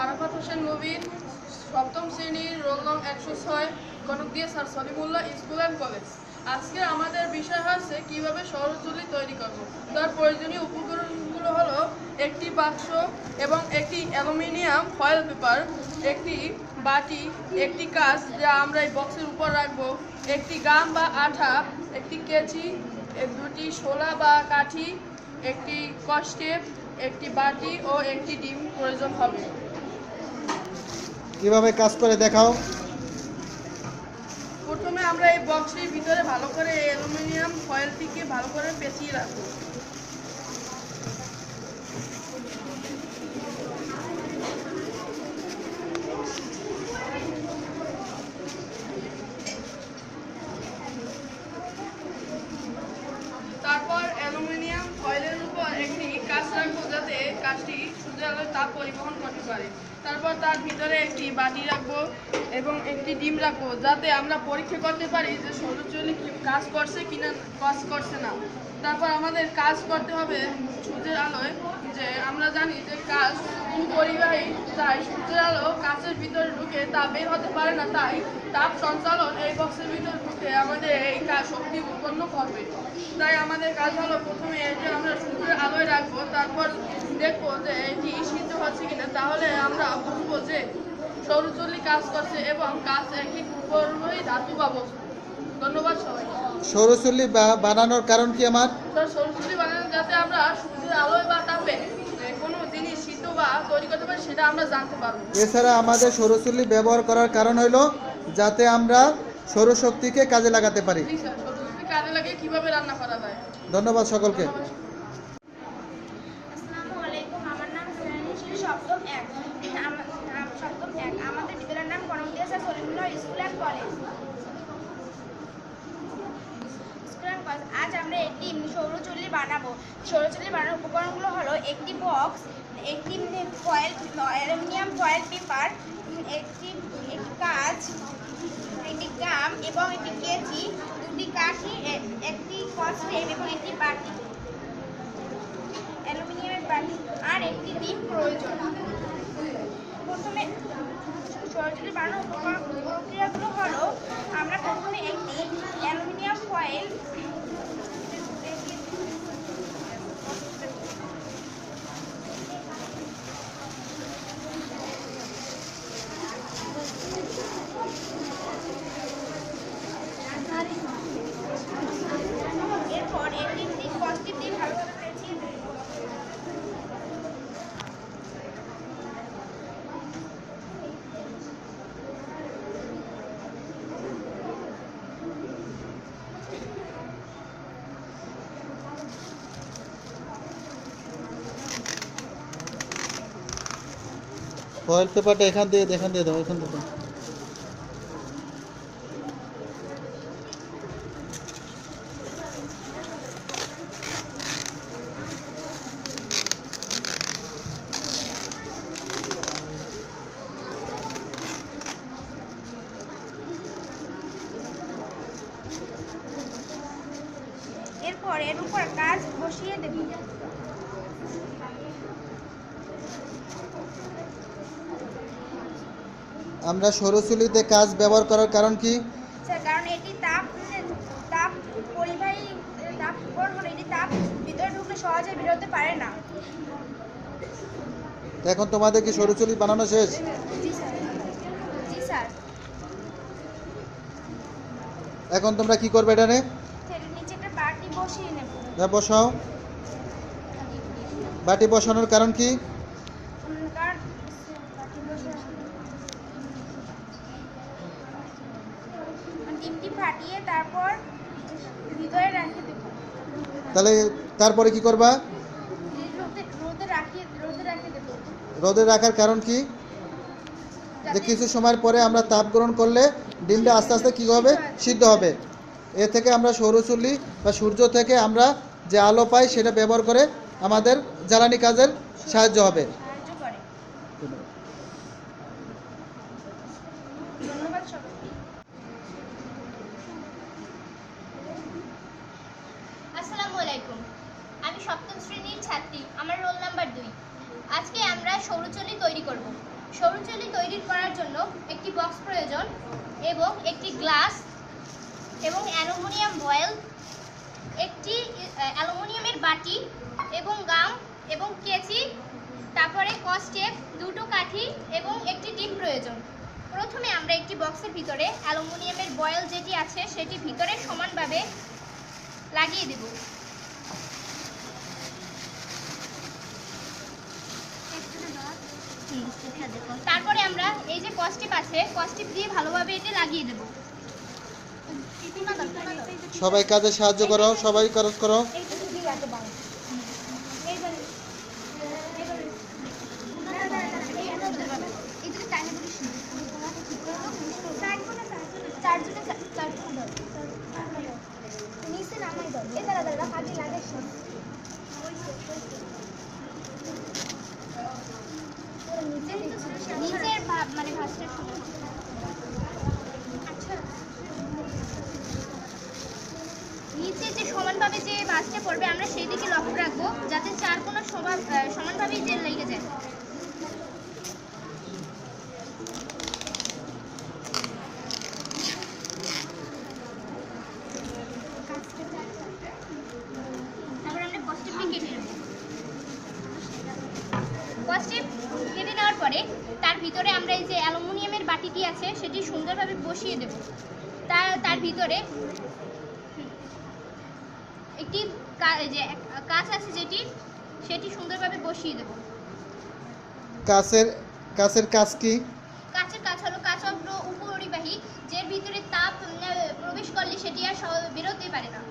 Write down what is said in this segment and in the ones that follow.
আরাফাত হোসেন নবীন, সপ্তম শ্রেণীর, রোল নং 106, Kanakdia sir Salimullah school and college. আজকে আমাদের বিষয় হচ্ছে কিভাবে সৌরচুল্লি তৈরি করব। তার প্রয়োজনীয় উপকরণগুলো হলো একটি বাক্স এবং একটি অ্যালুমিনিয়াম ফয়েল পেপার, একটি বাটি, একটি কাঁচ যা আমরা এই বক্সের উপর রাখবো, একটি গাম বা আঠা, একটি কেচি, দুটি শোলা বা কাঠি, একটি কষ্টেপ, একটি বাটি ও একটি ডিম প্রয়োজন হবে। কিভাবে কাজ করে দেখাও। প্রথমে আমরা এই বক্সের ভিতরে ভালো করে অ্যালুমিনিয়াম ফয়েলটিকে ভালো করে পেঁচিয়ে রাখবো। তারপর অ্যালুমিনিয়াম ফয়েলের উপর একটি কাঁচ রাখবো যাতে কাঁচটি সূর্যের আলোয় তাপ পরিবহন করতে পারে। তারপর তার ভিতরে একটি বাটি রাখবো এবং একটি ডিম রাখবো যাতে আমরা পরীক্ষা করতে পারি যে সৌরচুল্লি কাজ করছে কিনা কাজ করছে না। তারপর আমাদের কাজ করতে হবে সূর্যের আলোয়, যে আমরা জানি যে কাঁচ পরিবাহী, তাই সূর্যের আলো কাঁচের ভিতরে ঢুকে তা বের হতে পারে না, তাই তাপ সঞ্চালন এই বক্সের ভিতরে ঢুকে আমাদের এই কাজ শক্তি উৎপন্ন করবে। তাই আমাদের কাজ হলো প্রথমে এটি আমরা সূর্যের আলোয় রাখবো, তারপর দেখবো যে এটি সিদ্ধ হচ্ছে কিনা, তাহলে আমরা বুঝবো যে সৌরচুল্লি কাজ করছে এবং কাজ একটি পরিবাহী ধাতু বা বস্তু। ধন্যবাদ সবাই। সৌরচুল্লি বানানোর কারণ কি আমার? সৌরচুল্লি বানানো যাতে আমরা সূর্যের আলোয় বা তাপে কোনো জিনিস সিদ্ধ বা তৈরি করতে পারি সেটা আমরা জানতে পারবো। এছাড়া আমাদের সৌরচুল্লি ব্যবহার করার কারণ হলো যাতে আমরা সৌরশক্তিকে কাজে লাগাতে পারি। সৌরচুল্লি কাজে লাগিয়ে কিভাবে রান্না করা যায়। ধন্যবাদ সকলকে। আসসালামু আলাইকুম, আমার নাম শ্রেণী সপ্তম এক। আমাদের বিদ্যালয়ের নাম Kanakdia sir Salimullah school and college. আজ আমরা একটি সৌরচুল্লি বানাবো। সৌরচুল্লি বানানোর উপকরণগুলো হলো একটি বক্স, একটি ফয়েল অ্যালুমিনিয়াম ফয়েল পেপার, একটি কাঁচ, একটি গাম এবং একটি কেচি, দুটি কাঠি, একটি কষ্টেপ এবং একটি বাটি, অ্যালুমিনিয়ামের বাটি আর একটি ডিম প্রয়োজন। প্রথমে সৌরচুল্লি বানানোর প্রক্রিয়াগুলো হলো আমরা প্রথমে একটি অ্যালুমিনিয়াম ফয়েল এরপর একটি কষ্টেপ দিয়ে ভালোভাবে পেঁচিয়ে দেব। ফয়েল পেপারটা এখান দিয়ে দাও, এখান দিয়ে দাও। এরপর এর উপর কাঁচ বসিয়ে দেব। আমরা সৌরচুল্লিতে কাজ ব্যবহার করার কারণ কি? স্যার, কারণ এটি তাপ পরিবাহী তাপ উপকরণ, এটি তাপ ভিতরে ঢুকলে সহজে বের হতে পারে না। এখন তোমাদের কি সৌরচুল্লি বানানো শেষ? জি স্যার। জি স্যার। এখন তোমরা কি করবে এটা নিয়ে? এর নিচে একটা বাটি বসিয়ে নেব। বসাও। বাটি বসানোর কারণ কি? কারণ বাটি বসিয়ে ডিমটি ফাটিয়ে তারপর ভিতরে রেখে দেব। তাহলে তারপরে কি করবা? রোদে রেখে দেব। রোদে রাখার কারণ কি? যে কিছু সময়ের পরে আমরা তাপ গ্রহণ করলে ডিমটা আস্তে আস্তে কী হবে? সিদ্ধ হবে। এ থেকে আমরা সৌরচুল্লি বা সূর্য থেকে আমরা যে আলো পাই সেটা ব্যবহার করে আমাদের জ্বালানি কাজের সাহায্য হবে। ধন্যবাদ সবাইকে। আসসালামু আলাইকুম, আমি সপ্তম শ্রেণীর ছাত্রী, আমার রোল নাম্বার 2। আজকে আমরা সৌরচুল্লি তৈরি করব। সৌরচুল্লি তৈরি করার জন্য একটি বক্স প্রয়োজন এবং একটি গ্লাস এবং অ্যালুমিনিয়াম ফয়েল, একটি অ্যালুমিনিয়ামের বাটি এবং গাম এবং কেচি, তারপরে কস্টেপ, দুটো কাঠি এবং একটি ডিম প্রয়োজন। প্রথমে আমরা একটি বক্সের ভিতরে অ্যালুমিনিয়ামের বয়েল যেটি আছে সেটি ভিতরে সমানভাবে লাগিয়ে দেব। তারপরে আমরা এই যে কস্টেপ আছে, কস্টেপ দিয়ে ভালোভাবে এটি লাগিয়ে দেব। সবাই কাজে সাহায্য করো, সবাই কাজ করো। নিচের মানে ভাঁজটা শুরু। নিচে যে সমানভাবে যে ভাঁজটা পড়বে আমরা সেই দিকে লক্ষ্য রাখবো যাতে চার কোনো সমানভাবে যে লেগে যায়। তারপর আমরা কস্টেপটি কেটে নেব। কস্টেপ কেটে নেওয়ার পরে তার ভিতরে আমরা এই যে অ্যালুমিনিয়ামের বাটিটি আছে সেটি সুন্দরভাবে বসিয়ে দেব। তার ভিতরে একটি যে কাঁচ আছে যেটি সেটি সুন্দরভাবে বসিয়ে দেব। কাছের কাজ কি? কাঁচের কাজ হলো কাঁচগ্র উপরিবাহী, যে ভিতরে তাপ প্রবেশ করলে সেটি আর বেরোতে পারে না।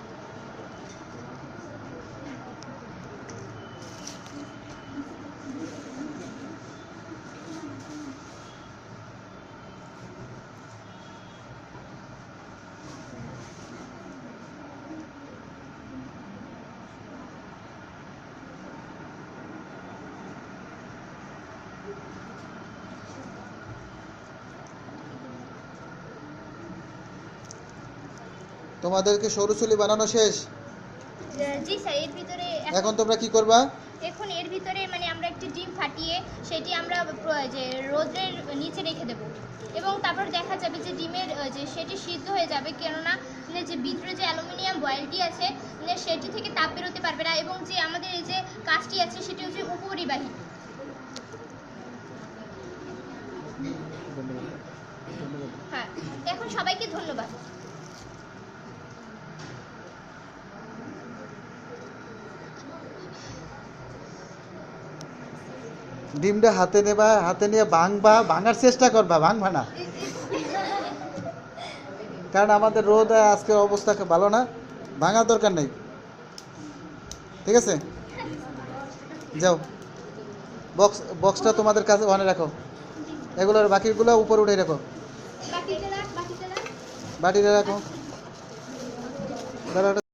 তোমাদেরকে সৌরচুল্লি বানানো শেষ? জি স্যার, এর ভিতরে এখন তোমরা কি করবা? এখন এর ভিতরে মানে আমরা একটি ডিম ফাটিয়ে সেটি আমরা যে রোদের নিচে রেখে দেব এবং তারপর দেখা যাবে যে ডিমের যে সেটি সিদ্ধ হয়ে যাবে, কেননা যে ভিতরে যে অ্যালুমিনিয়াম বয়েলটি আছে সেটি থেকে তাপ বেরোতে পারবে না এবং যে আমাদের এই যে কাজটি আছে সেটি হচ্ছে উপরিবাহী। হ্যাঁ, এখন সবাইকে ধন্যবাদ। ডিমটা হাতে নেবা, হাতে নিয়ে ভাঙার চেষ্টা করবা, ভাঙবা না, কারণ আমাদের রোদ আজকের অবস্থা ভালো না, ভাঙার দরকার নেই। ঠিক আছে, যাও বক্সটা তোমাদের কাছে ওখানে রাখো, এগুলোর বাকিগুলো উপরে উঠে রাখো, বাটিটা রাখো। দাঁড়া